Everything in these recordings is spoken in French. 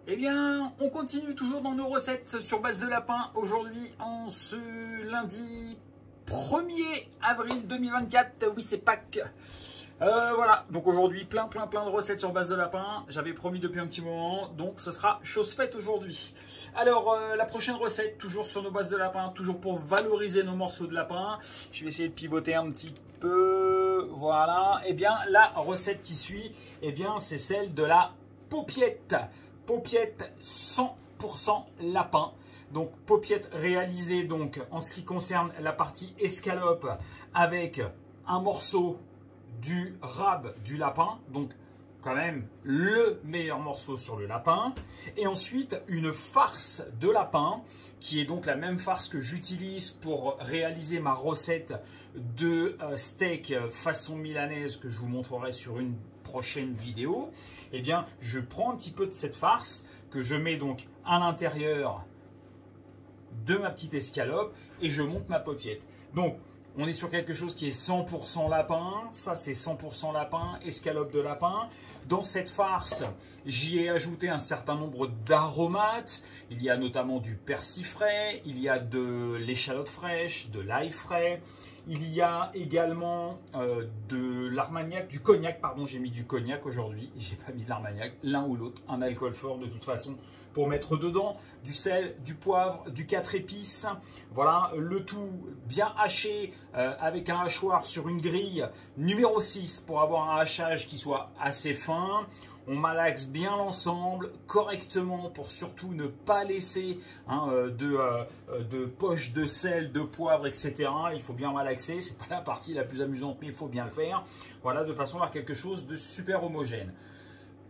Eh bien, on continue toujours dans nos recettes sur base de lapin. Aujourd'hui, en ce lundi 1er avril 2024. Oui, c'est Pâques. Voilà, donc aujourd'hui, plein de recettes sur base de lapin. J'avais promis depuis un petit moment, donc ce sera chose faite aujourd'hui. Alors, la prochaine recette, toujours sur nos bases de lapin, toujours pour valoriser nos morceaux de lapin. Je vais essayer de pivoter un petit peu. Voilà, eh bien, la recette qui suit, eh bien, c'est celle de la paupiette. Paupiette 100% lapin. Donc paupiette réalisée donc en ce qui concerne la partie escalope avec un morceau du rab du lapin, donc quand même le meilleur morceau sur le lapin, et ensuite une farce de lapin qui est donc la même farce que j'utilise pour réaliser ma recette de steak façon milanaise que je vous montrerai sur une prochaine vidéo. Eh bien, je prends un petit peu de cette farce que je mets donc à l'intérieur de ma petite escalope et je monte ma paupiette. Donc, on est sur quelque chose qui est 100% lapin. Ça, c'est 100% lapin, escalope de lapin. Dans cette farce, j'y ai ajouté un certain nombre d'aromates. Il y a notamment du persil frais, il y a de l'échalote fraîche, de l'ail frais. Il y a également de l'armagnac, du cognac, pardon, j'ai mis du cognac aujourd'hui. J'ai pas mis de l'armagnac, l'un ou l'autre, un alcool fort de toute façon pour mettre dedans, du sel, du poivre, du 4 épices. Voilà, le tout bien haché avec un hachoir sur une grille numéro 6 pour avoir un hachage qui soit assez fin. On malaxe bien l'ensemble correctement pour surtout ne pas laisser de poche de sel, de poivre, etc. Il faut bien malaxer, c'est pas la partie la plus amusante, mais il faut bien le faire. Voilà, de façon à avoir quelque chose de super homogène.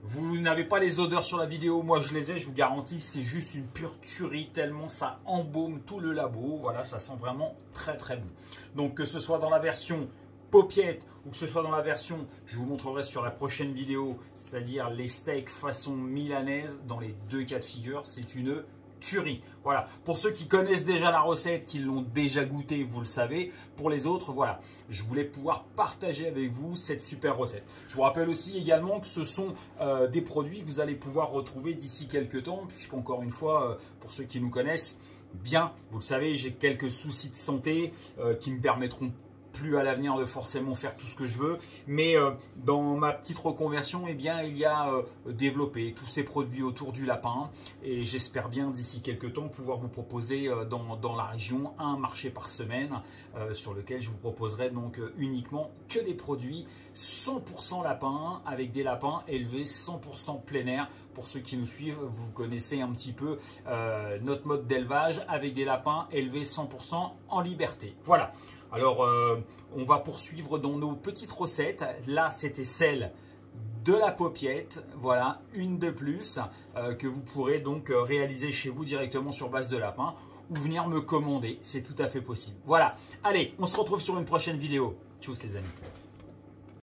Vous n'avez pas les odeurs sur la vidéo, moi je les ai, je vous garantis, c'est juste une pure tuerie tellement ça embaume tout le labo. Voilà, ça sent vraiment très bon. Donc que ce soit dans la version paupiette ou que ce soit dans la version, je vous montrerai sur la prochaine vidéo, c'est-à-dire les steaks façon milanaise, dans les deux cas de figure, c'est une tuerie. Voilà, pour ceux qui connaissent déjà la recette, qui l'ont déjà goûté, vous le savez. Pour les autres, voilà, je voulais pouvoir partager avec vous cette super recette. Je vous rappelle aussi également que ce sont des produits que vous allez pouvoir retrouver d'ici quelques temps, puisqu'encore une fois, pour ceux qui nous connaissent bien, vous le savez, j'ai quelques soucis de santé qui me permettront plus à l'avenir de forcément faire tout ce que je veux, mais dans ma petite reconversion, eh bien, il y a développé tous ces produits autour du lapin et j'espère bien d'ici quelques temps pouvoir vous proposer dans la région un marché par semaine sur lequel je vous proposerai donc uniquement que des produits 100% lapin avec des lapins élevés 100% plein air. Pour ceux qui nous suivent, vous connaissez un petit peu notre mode d'élevage avec des lapins élevés 100% en liberté. Voilà. Alors, on va poursuivre dans nos petites recettes. Là, c'était celle de la paupiette. Voilà, une de plus que vous pourrez donc réaliser chez vous directement sur base de lapin ou venir me commander. C'est tout à fait possible. Voilà. Allez, on se retrouve sur une prochaine vidéo. Tchuss les amis.